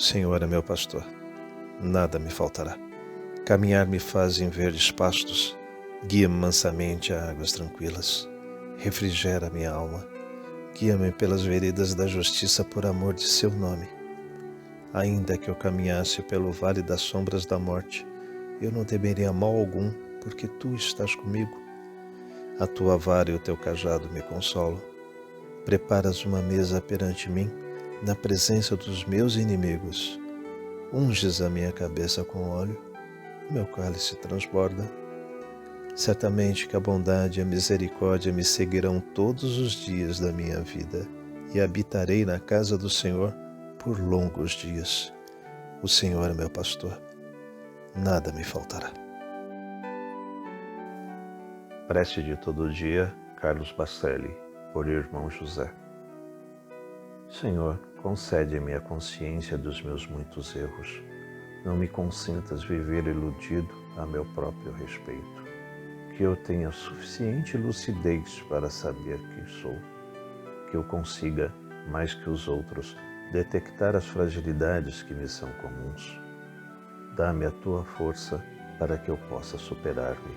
Senhor é meu pastor, nada me faltará. Caminhar me faz em verdes pastos, guia-me mansamente a águas tranquilas. Refrigera minha alma, guia-me pelas veredas da justiça por amor de seu nome. Ainda que eu caminhasse pelo vale das sombras da morte, eu não temeria mal algum, porque tu estás comigo. A tua vara e o teu cajado me consolam. Preparas uma mesa perante mim, na presença dos meus inimigos. Unges a minha cabeça com óleo, meu cálice transborda. Certamente que a bondade e a misericórdia me seguirão todos os dias da minha vida, e habitarei na casa do Senhor por longos dias. O Senhor é meu pastor, nada me faltará. Prece de todo dia, Carlos Bacelli, por Irmão José. Senhor, concede-me a consciência dos meus muitos erros. Não me consintas viver iludido a meu próprio respeito. Que eu tenha suficiente lucidez para saber quem sou. Que eu consiga, mais que os outros, detectar as fragilidades que me são comuns. Dá-me a tua força para que eu possa superar-me,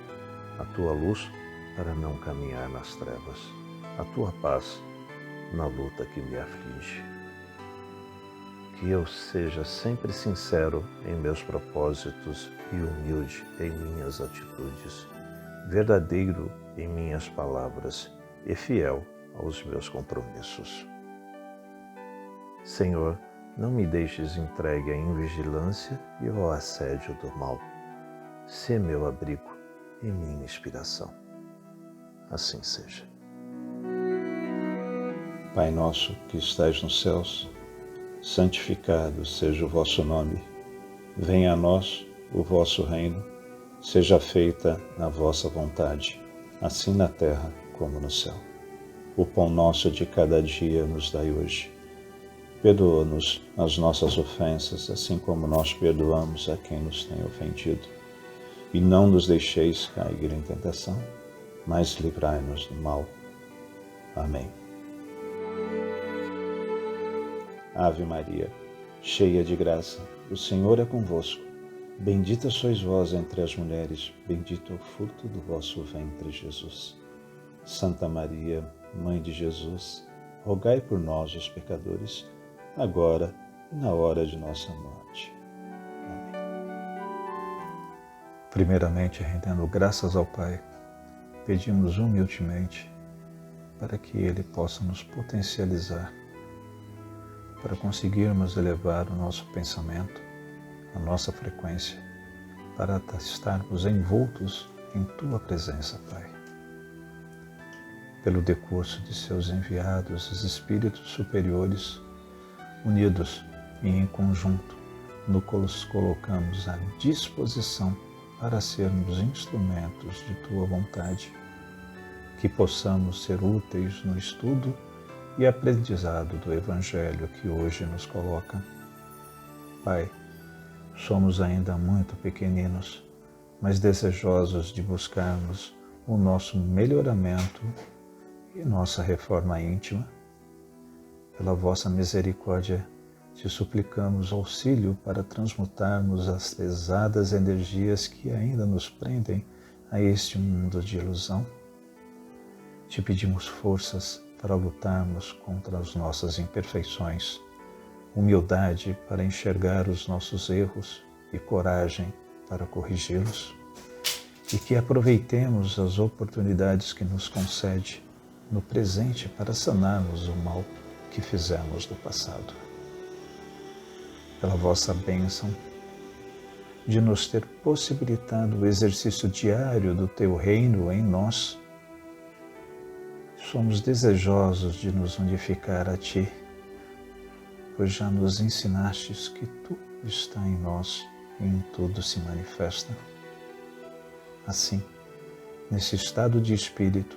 a tua luz para não caminhar nas trevas, a tua paz na luta que me aflige. Que eu seja sempre sincero em meus propósitos e humilde em minhas atitudes, verdadeiro em minhas palavras e fiel aos meus compromissos. Senhor, não me deixes entregue à invigilância e ao assédio do mal. Sê meu abrigo e minha inspiração. Assim seja. Pai nosso que estais nos céus, santificado seja o vosso nome. Venha a nós o vosso reino, seja feita a vossa vontade, assim na terra como no céu. O pão nosso de cada dia nos dai hoje. Perdoa-nos as nossas ofensas, assim como nós perdoamos a quem nos tem ofendido. E não nos deixeis cair em tentação, mas livrai-nos do mal. Amém. Ave Maria, cheia de graça, o Senhor é convosco. Bendita sois vós entre as mulheres, bendito é o fruto do vosso ventre, Jesus. Santa Maria, Mãe de Jesus, rogai por nós, os pecadores, agora e na hora de nossa morte. Amém. Primeiramente, rendendo graças ao Pai, pedimos humildemente para que Ele possa nos potencializar, para conseguirmos elevar o nosso pensamento, a nossa frequência, para estarmos envoltos em Tua presença, Pai. Pelo decurso de Seus enviados, os Espíritos superiores, unidos e em conjunto, nos colocamos à disposição para sermos instrumentos de Tua vontade, que possamos ser úteis no estudo e aprendizado do Evangelho que hoje nos coloca. Pai, somos ainda muito pequeninos, mas desejosos de buscarmos o nosso melhoramento e nossa reforma íntima. Pela vossa misericórdia, te suplicamos auxílio para transmutarmos as pesadas energias que ainda nos prendem a este mundo de ilusão. Te pedimos forças para lutarmos contra as nossas imperfeições, humildade para enxergar os nossos erros e coragem para corrigi-los, e que aproveitemos as oportunidades que nos concede no presente para sanarmos o mal que fizemos no passado. Pela vossa bênção, de nos ter possibilitado o exercício diário do Teu reino em nós, somos desejosos de nos unificar a Ti, pois já nos ensinastes que Tu está em nós e em tudo se manifesta. Assim, nesse estado de espírito,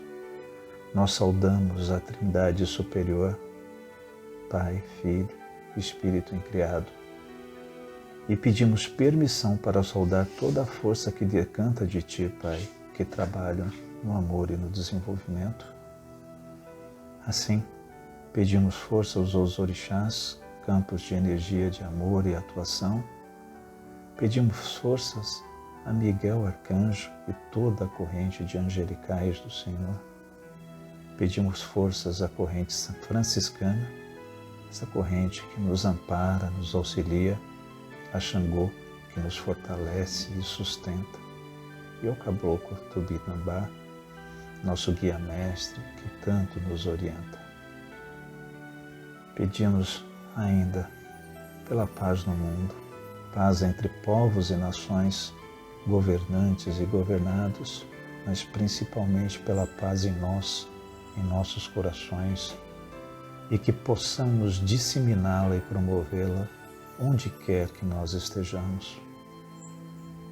nós saudamos a Trindade superior, Pai, Filho, Espírito incriado, e pedimos permissão para saudar toda a força que decanta de Ti, Pai, que trabalham no amor e no desenvolvimento. Assim, pedimos força aos orixás, campos de energia, de amor e atuação. Pedimos forças a Miguel Arcanjo e toda a corrente de angelicais do Senhor. Pedimos forças à corrente franciscana, essa corrente que nos ampara, nos auxilia, a Xangô, que nos fortalece e sustenta, e ao Caboclo Tupinambá, nosso guia-mestre, que tanto nos orienta. Pedimos ainda pela paz no mundo, paz entre povos e nações, governantes e governados, mas principalmente pela paz em nós, em nossos corações, e que possamos disseminá-la e promovê-la onde quer que nós estejamos.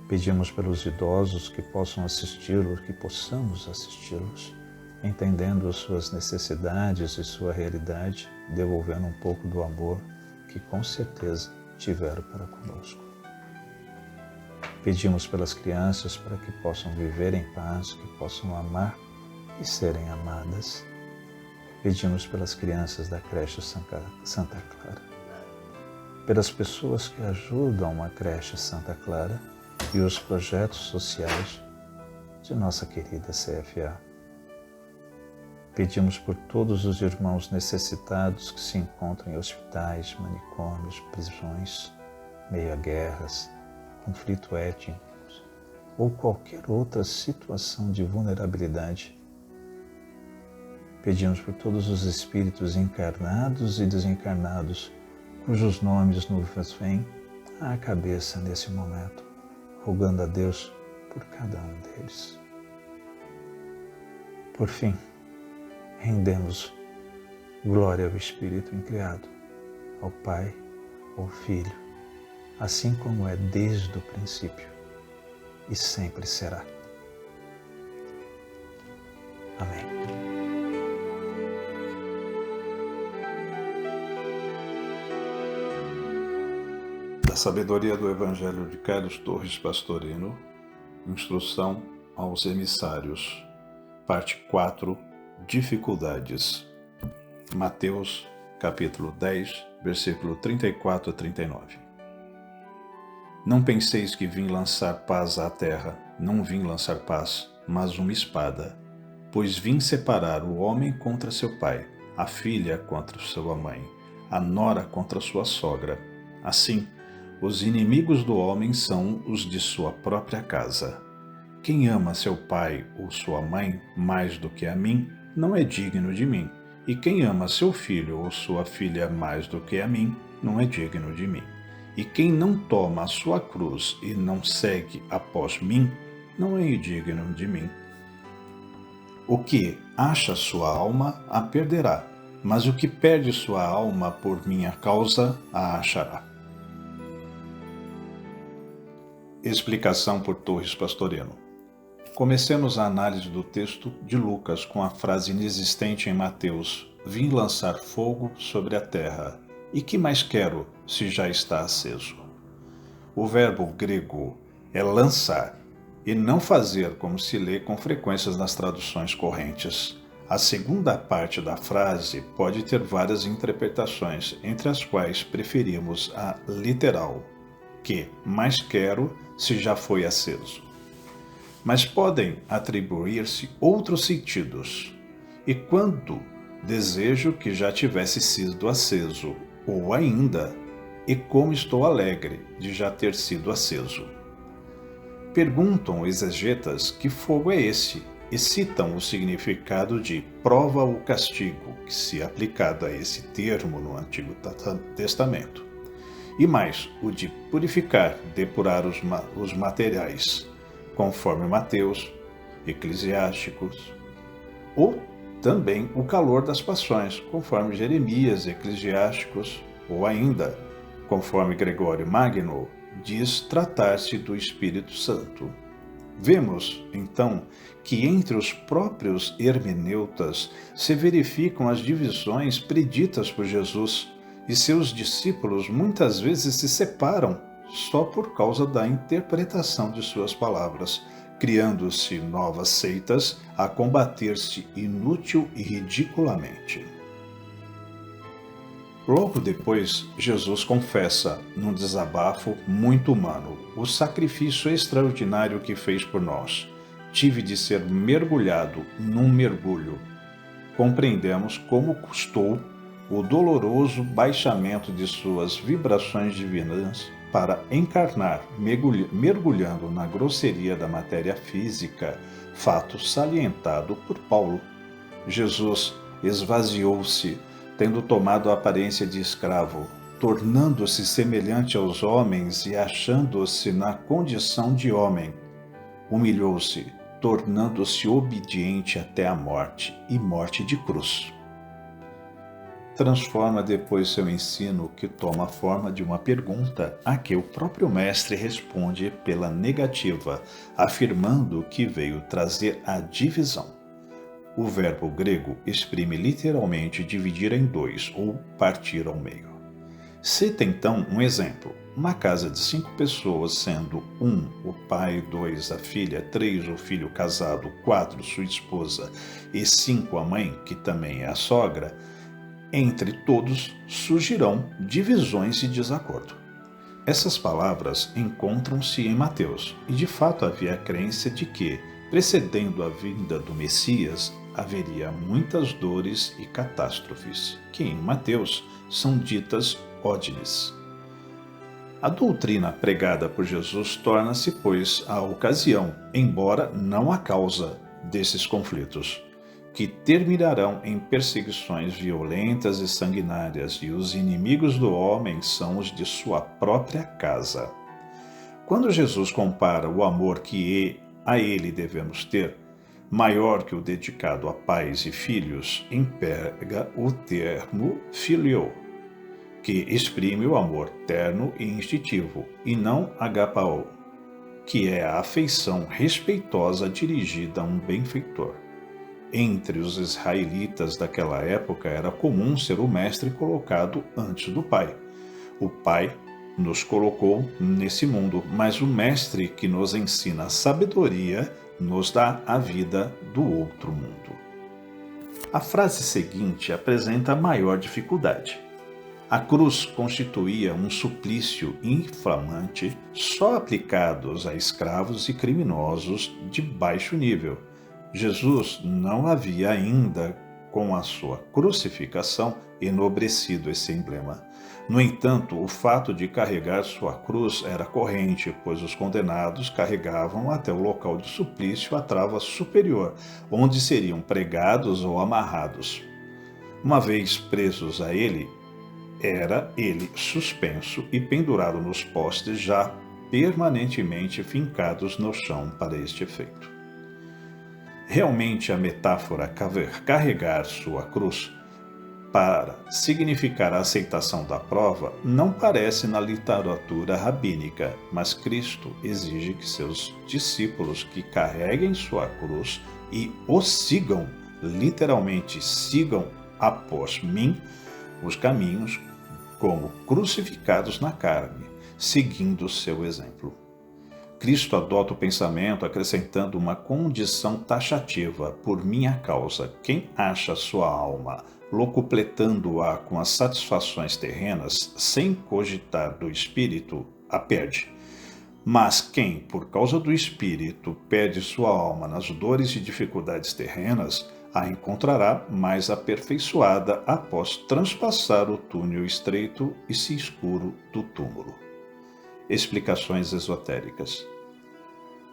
Pedimos pelos idosos que possam assisti-los, que possamos assisti-los, entendendo as suas necessidades e sua realidade, devolvendo um pouco do amor que com certeza tiveram para conosco. Pedimos pelas crianças para que possam viver em paz, que possam amar e serem amadas. Pedimos pelas crianças da creche Santa Clara, pelas pessoas que ajudam a creche Santa Clara e os projetos sociais de nossa querida CFA. Pedimos por todos os irmãos necessitados que se encontram em hospitais, manicômios, prisões, meio a guerras, conflito étnico ou qualquer outra situação de vulnerabilidade. Pedimos por todos os espíritos encarnados e desencarnados, cujos nomes nos vêm à cabeça nesse momento, rogando a Deus por cada um deles. Por fim, rendemos glória ao Espírito incriado, ao Pai, ao Filho, assim como é desde o princípio e sempre será. Amém. Da sabedoria do Evangelho de Carlos Torres Pastorino, Instrução aos Emissários, parte 4, Dificuldades. Mateus, capítulo 10, versículo 34 a 39. Não penseis que vim lançar paz à terra, não vim lançar paz, mas uma espada. Pois vim separar o homem contra seu pai, a filha contra sua mãe, a nora contra sua sogra. Assim, os inimigos do homem são os de sua própria casa. Quem ama seu pai ou sua mãe mais do que a mim, não é digno de mim. E quem ama seu filho ou sua filha mais do que a mim, não é digno de mim. E quem não toma a sua cruz e não segue após mim, não é digno de mim. O que acha sua alma, a perderá, mas o que perde sua alma por minha causa, a achará. Explicação por Torres Pastorino. Comecemos a análise do texto de Lucas com a frase inexistente em Mateus: vim lançar fogo sobre a terra. E que mais quero, se já está aceso? O verbo grego é lançar, e não fazer como se lê com frequências nas traduções correntes. A segunda parte da frase pode ter várias interpretações, entre as quais preferimos a literal, que mais quero, se já foi aceso. Mas podem atribuir-se outros sentidos. E quando desejo que já tivesse sido aceso, ou ainda, e como estou alegre de já ter sido aceso. Perguntam exegetas que fogo é esse, e citam o significado de prova ou castigo, que se aplicado a esse termo no Antigo Testamento. E mais, o de purificar, depurar os materiais, conforme Mateus, Eclesiásticos, ou também o calor das paixões, conforme Jeremias, Eclesiásticos, ou ainda, conforme Gregório Magno, diz tratar-se do Espírito Santo. Vemos, então, que entre os próprios hermeneutas se verificam as divisões preditas por Jesus, e seus discípulos muitas vezes se separam só por causa da interpretação de suas palavras, criando-se novas seitas a combater-se inútil e ridiculamente. Logo depois, Jesus confessa, num desabafo muito humano, o sacrifício extraordinário que fez por nós. Tive de ser mergulhado num mergulho. Compreendemos como custou o doloroso baixamento de suas vibrações divinas para encarnar, mergulhando na grosseria da matéria física, fato salientado por Paulo. Jesus esvaziou-se, tendo tomado a aparência de escravo, tornando-se semelhante aos homens e achando-se na condição de homem. Humilhou-se, tornando-se obediente até a morte, e morte de cruz. Transforma depois seu ensino, que toma a forma de uma pergunta, a que o próprio mestre responde pela negativa, afirmando que veio trazer a divisão. O verbo grego exprime literalmente dividir em dois ou partir ao meio. Cita então um exemplo: uma casa de 5 pessoas, sendo 1 o pai, 2 a filha, 3 o filho casado, 4 sua esposa e 5 a mãe, que também é a sogra. Entre todos surgirão divisões e desacordo. Essas palavras encontram-se em Mateus, e de fato havia a crença de que, precedendo a vinda do Messias, haveria muitas dores e catástrofes, que em Mateus são ditas ódines. A doutrina pregada por Jesus torna-se, pois, a ocasião, embora não a causa, desses conflitos, que terminarão em perseguições violentas e sanguinárias, e os inimigos do homem são os de sua própria casa. Quando Jesus compara o amor que a ele devemos ter, maior que o dedicado a pais e filhos, emprega o termo filio, que exprime o amor terno e instintivo, e não agapao, que é a afeição respeitosa dirigida a um benfeitor. Entre os israelitas daquela época era comum ser o mestre colocado antes do pai. O pai nos colocou nesse mundo, mas o mestre que nos ensina a sabedoria nos dá a vida do outro mundo. A frase seguinte apresenta a maior dificuldade. A cruz constituía um suplício inflamante só aplicado a escravos e criminosos de baixo nível. Jesus não havia ainda, com a sua crucificação, enobrecido esse emblema. No entanto, o fato de carregar sua cruz era corrente, pois os condenados carregavam até o local de suplício a trava superior, onde seriam pregados ou amarrados. Uma vez presos a ele, era ele suspenso e pendurado nos postes, já permanentemente fincados no chão para este efeito. Realmente a metáfora carregar sua cruz para significar a aceitação da prova não parece na literatura rabínica, mas Cristo exige que seus discípulos que carreguem sua cruz e o sigam, literalmente sigam após mim, os caminhos como crucificados na carne, seguindo seu exemplo. Cristo adota o pensamento acrescentando uma condição taxativa: por minha causa, quem acha sua alma locupletando-a com as satisfações terrenas, sem cogitar do espírito, a perde. Mas quem, por causa do espírito, perde sua alma nas dores e dificuldades terrenas, a encontrará mais aperfeiçoada após transpassar o túnel estreito e se escuro do túmulo. Explicações esotéricas.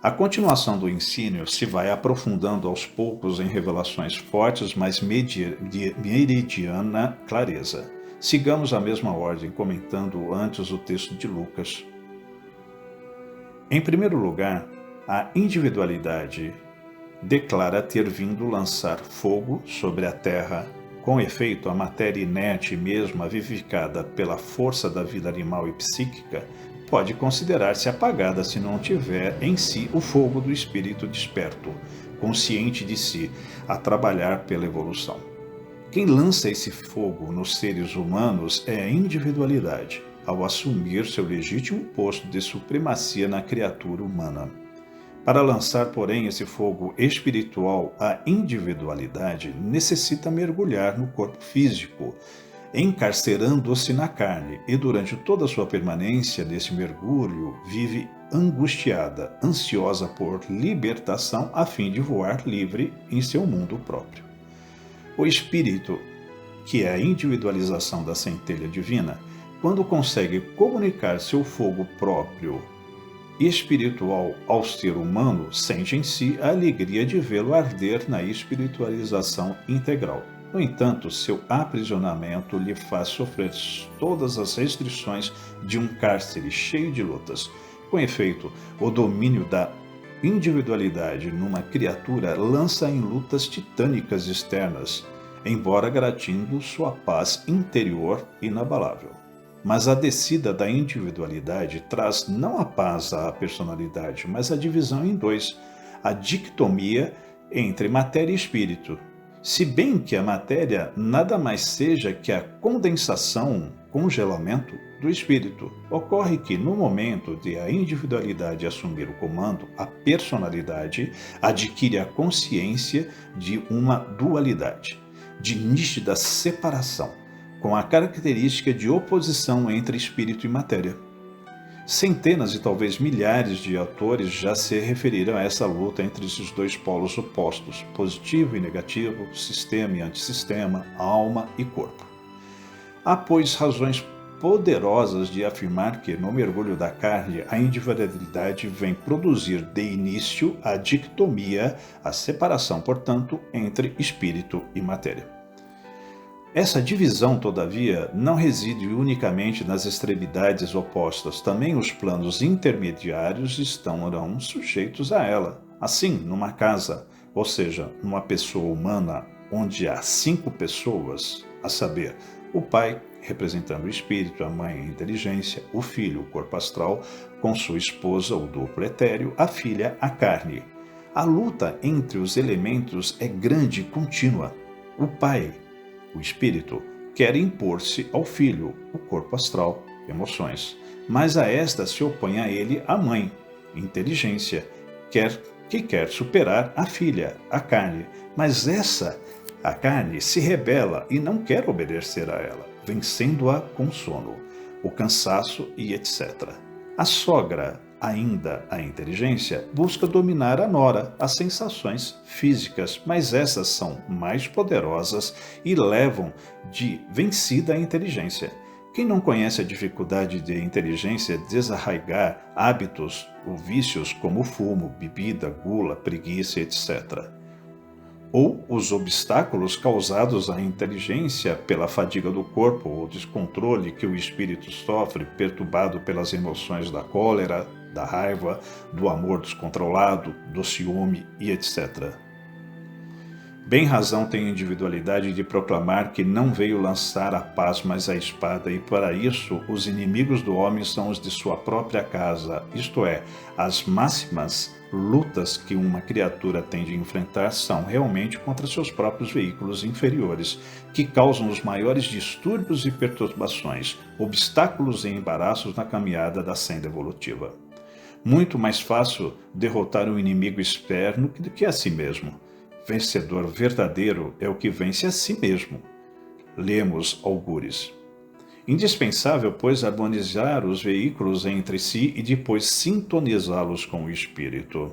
A continuação do ensino se vai aprofundando aos poucos em revelações fortes, mas meridiana clareza. Sigamos a mesma ordem, comentando antes o texto de Lucas. Em primeiro lugar, a individualidade declara ter vindo lançar fogo sobre a terra. Com efeito, a matéria inerte, mesmo vivificada pela força da vida animal e psíquica, pode considerar-se apagada se não tiver em si o fogo do espírito desperto, consciente de si, a trabalhar pela evolução. Quem lança esse fogo nos seres humanos é a individualidade, ao assumir seu legítimo posto de supremacia na criatura humana. Para lançar, porém, esse fogo espiritual, a individualidade necessita mergulhar no corpo físico, encarcerando-se na carne, e durante toda a sua permanência nesse mergulho vive angustiada, ansiosa por libertação a fim de voar livre em seu mundo próprio. O espírito, que é a individualização da centelha divina, quando consegue comunicar seu fogo próprio espiritual ao ser humano, sente em si a alegria de vê-lo arder na espiritualização integral. No entanto, seu aprisionamento lhe faz sofrer todas as restrições de um cárcere cheio de lutas. Com efeito, o domínio da individualidade numa criatura lança em lutas titânicas externas, embora garantindo sua paz interior inabalável. Mas a descida da individualidade traz não a paz à personalidade, mas a divisão em dois, a dicotomia entre matéria e espírito. Se bem que a matéria nada mais seja que a condensação, congelamento do espírito, ocorre que no momento de a individualidade assumir o comando, a personalidade adquire a consciência de uma dualidade, de nítida separação, com a característica de oposição entre espírito e matéria. Centenas e talvez milhares de autores já se referiram a essa luta entre esses dois polos opostos, positivo e negativo, sistema e antissistema, alma e corpo. Há, pois, razões poderosas de afirmar que, no mergulho da carne, a individualidade vem produzir de início a dicotomia, a separação, portanto, entre espírito e matéria. Essa divisão, todavia, não reside unicamente nas extremidades opostas, também os planos intermediários estarão sujeitos a ela. Assim, numa casa, ou seja, numa pessoa humana onde há 5 pessoas, a saber, o pai representando o espírito, a mãe a inteligência, o filho o corpo astral, com sua esposa o duplo etéreo, a filha a carne. A luta entre os elementos é grande e contínua. O pai, o espírito, quer impor-se ao filho, o corpo astral, emoções, mas a esta se opõe a ele a mãe, inteligência, que quer superar a filha, a carne, mas essa, a carne, se rebela e não quer obedecer a ela, vencendo-a com sono, o cansaço e etc. A sogra, ainda a inteligência, busca dominar a nora, as sensações físicas, mas essas são mais poderosas e levam de vencida a inteligência. Quem não conhece a dificuldade de inteligência desarraigar hábitos ou vícios como fumo, bebida, gula, preguiça, etc., ou os obstáculos causados à inteligência pela fadiga do corpo ou descontrole que o espírito sofre, perturbado pelas emoções da cólera, da raiva, do amor descontrolado, do ciúme e etc. Bem razão tem a individualidade de proclamar que não veio lançar a paz, mas a espada, e para isso os inimigos do homem são os de sua própria casa, isto é, as máximas lutas que uma criatura tem de enfrentar são realmente contra seus próprios veículos inferiores, que causam os maiores distúrbios e perturbações, obstáculos e embaraços na caminhada da senda evolutiva. Muito mais fácil derrotar um inimigo externo do que a si mesmo. Vencedor verdadeiro é o que vence a si mesmo. Lemos Algures. Indispensável, pois, harmonizar os veículos entre si e depois sintonizá-los com o espírito.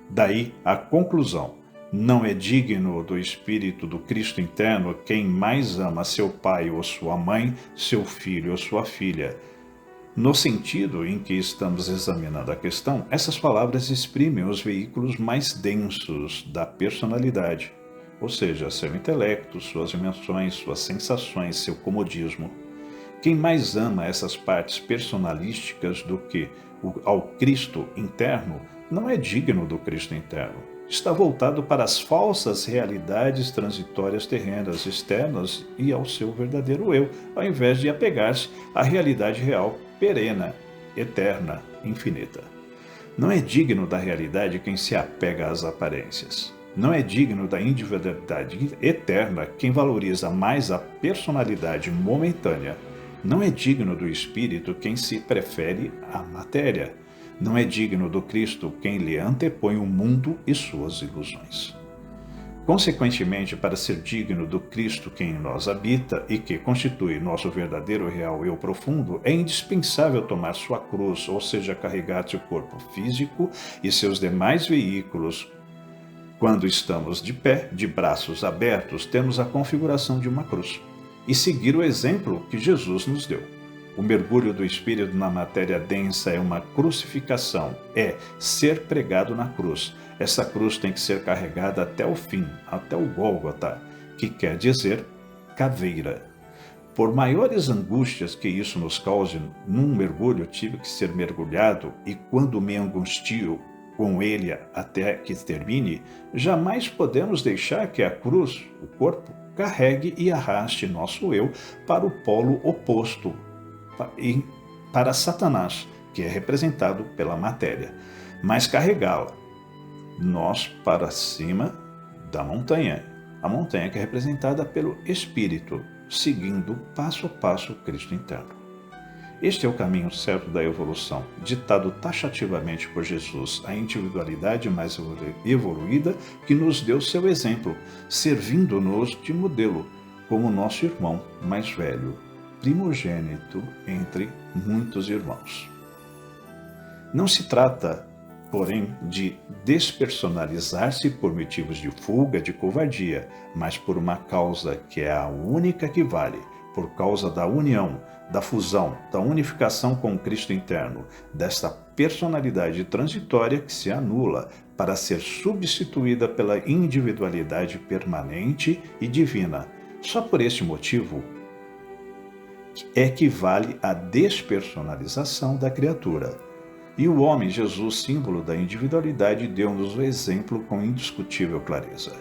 Daí a conclusão: não é digno do espírito do Cristo interno quem mais ama seu pai ou sua mãe, seu filho ou sua filha. No sentido em que estamos examinando a questão, essas palavras exprimem os veículos mais densos da personalidade, ou seja, seu intelecto, suas emoções, suas sensações, seu comodismo. Quem mais ama essas partes personalísticas do que ao Cristo interno não é digno do Cristo interno. Está voltado para as falsas realidades transitórias terrenas externas e ao seu verdadeiro eu, ao invés de apegar-se à realidade real, perena, eterna, infinita. Não é digno da realidade quem se apega às aparências. Não é digno da individualidade eterna quem valoriza mais a personalidade momentânea. Não é digno do espírito quem se prefere à matéria. Não é digno do Cristo quem lhe antepõe o mundo e suas ilusões. Consequentemente, para ser digno do Cristo que em nós habita e que constitui nosso verdadeiro e real eu profundo, é indispensável tomar sua cruz, ou seja, carregar seu corpo físico e seus demais veículos. Quando estamos de pé, de braços abertos, temos a configuração de uma cruz e seguir o exemplo que Jesus nos deu. O mergulho do Espírito na matéria densa é uma crucificação, é ser pregado na cruz. Essa cruz tem que ser carregada até o fim, até o Gólgota, que quer dizer caveira. Por maiores angústias que isso nos cause, num mergulho tive que ser mergulhado e quando me angustio com ele até que termine, jamais podemos deixar que a cruz, o corpo, carregue e arraste nosso eu para o polo oposto, para Satanás, que é representado pela matéria, mas carregá-la, nós para cima da montanha, a montanha que é representada pelo Espírito, seguindo passo a passo o Cristo interno. Este é o caminho certo da evolução, ditado taxativamente por Jesus, a individualidade mais evoluída que nos deu seu exemplo, servindo-nos de modelo, como nosso irmão mais velho, primogênito entre muitos irmãos. Não se trata, porém, de despersonalizar-se por motivos de fuga, de covardia, mas por uma causa que é a única que vale, por causa da união, da fusão, da unificação com o Cristo interno, desta personalidade transitória que se anula para ser substituída pela individualidade permanente e divina. Só por este motivo é que vale a despersonalização da criatura. E o homem, Jesus, símbolo da individualidade, deu-nos o exemplo com indiscutível clareza.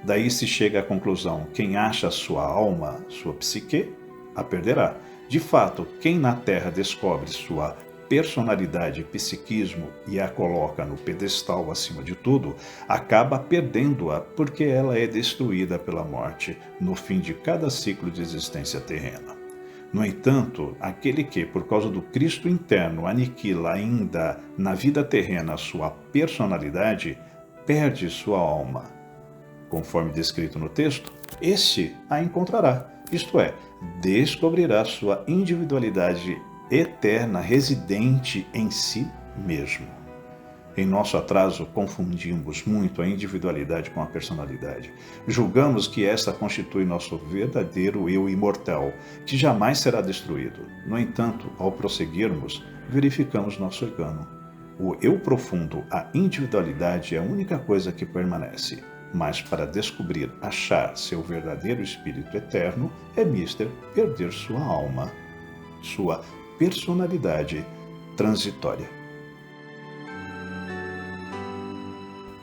Daí se chega à conclusão: quem acha sua alma, sua psique, a perderá. De fato, quem na Terra descobre sua personalidade e psiquismo e a coloca no pedestal acima de tudo, acaba perdendo-a porque ela é destruída pela morte no fim de cada ciclo de existência terrena. No entanto, aquele que, por causa do Cristo interno, aniquila ainda na vida terrena sua personalidade, perde sua alma. Conforme descrito no texto, este a encontrará, isto é, descobrirá sua individualidade eterna residente em si mesmo. Em nosso atraso, confundimos muito a individualidade com a personalidade. Julgamos que esta constitui nosso verdadeiro eu imortal, que jamais será destruído. No entanto, ao prosseguirmos, verificamos nosso engano. O eu profundo, a individualidade, é a única coisa que permanece. Mas para descobrir, achar seu verdadeiro espírito eterno, é mister perder sua alma, sua personalidade transitória.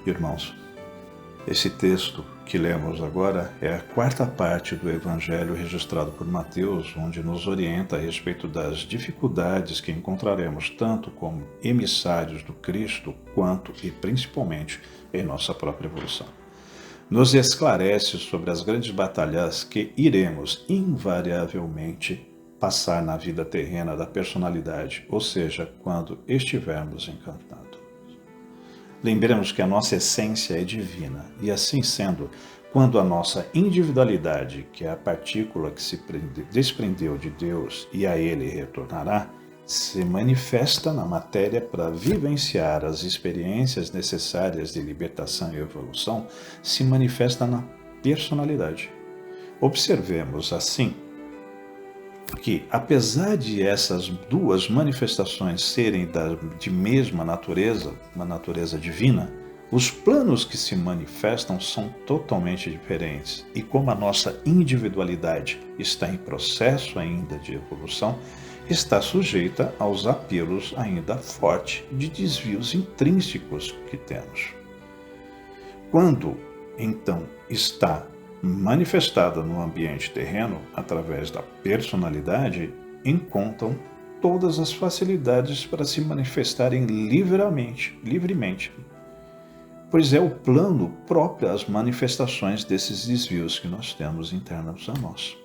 Irmãos, esse texto que lemos agora é a quarta parte do Evangelho registrado por Mateus, onde nos orienta a respeito das dificuldades que encontraremos tanto como emissários do Cristo, quanto e principalmente em nossa própria evolução. Nos esclarece sobre as grandes batalhas que iremos invariavelmente passar na vida terrena da personalidade, ou seja, quando estivermos encarnados. Lembremos que a nossa essência é divina, e assim sendo, quando a nossa individualidade, que é a partícula que se desprendeu de Deus e a Ele retornará, se manifesta na matéria para vivenciar as experiências necessárias de libertação e evolução, se manifesta na personalidade. Observemos, assim, que, apesar de essas duas manifestações serem de mesma natureza, uma natureza divina, os planos que se manifestam são totalmente diferentes. E como a nossa individualidade está em processo ainda de evolução, está sujeita aos apelos ainda fortes de desvios intrínsecos que temos. Quando, então, está manifestada no ambiente terreno, através da personalidade, encontram todas as facilidades para se manifestarem livremente, pois é o plano próprio às manifestações desses desvios que nós temos internos a nós.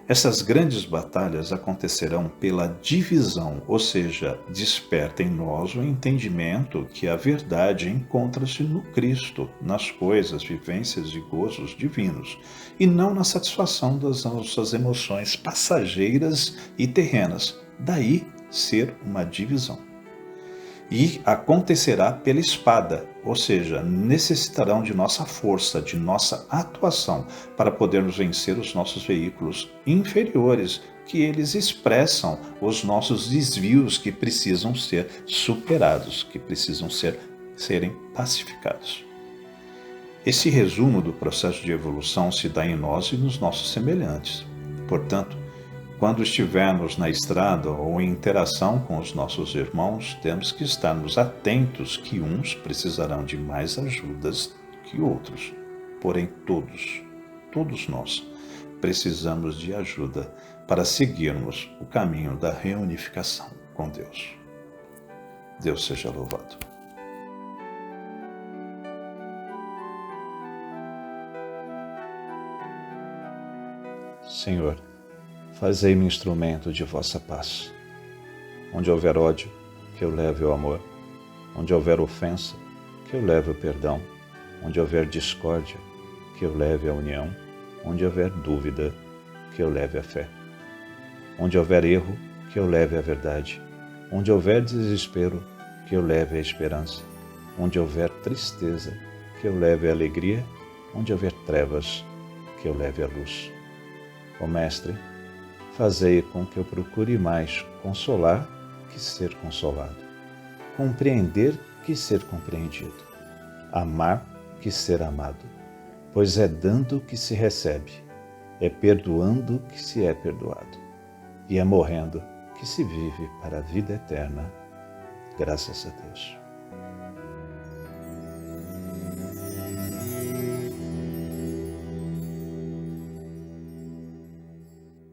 Essas grandes batalhas acontecerão pela divisão, ou seja, desperta em nós o entendimento que a verdade encontra-se no Cristo, nas coisas, vivências e gozos divinos, e não na satisfação das nossas emoções passageiras e terrenas. Daí ser uma divisão. E acontecerá pela espada, ou seja, necessitarão de nossa força, de nossa atuação para podermos vencer os nossos veículos inferiores, que eles expressam os nossos desvios que precisam ser superados, que precisam serem pacificados. Esse resumo do processo de evolução se dá em nós e nos nossos semelhantes. Portanto, quando estivermos na estrada ou em interação com os nossos irmãos, temos que estarmos atentos que uns precisarão de mais ajudas que outros. Porém, todos nós, precisamos de ajuda para seguirmos o caminho da reunificação com Deus. Deus seja louvado. Senhor, fazei-me instrumento de vossa paz. Onde houver ódio, que eu leve o amor. Onde houver ofensa, que eu leve o perdão. Onde houver discórdia, que eu leve a união. Onde houver dúvida, que eu leve a fé. Onde houver erro, que eu leve a verdade. Onde houver desespero, que eu leve a esperança. Onde houver tristeza, que eu leve a alegria. Onde houver trevas, que eu leve a luz. Ó Mestre, fazei com que eu procure mais consolar que ser consolado, compreender que ser compreendido, amar que ser amado, pois é dando que se recebe, é perdoando que se é perdoado, e é morrendo que se vive para a vida eterna. Graças a Deus.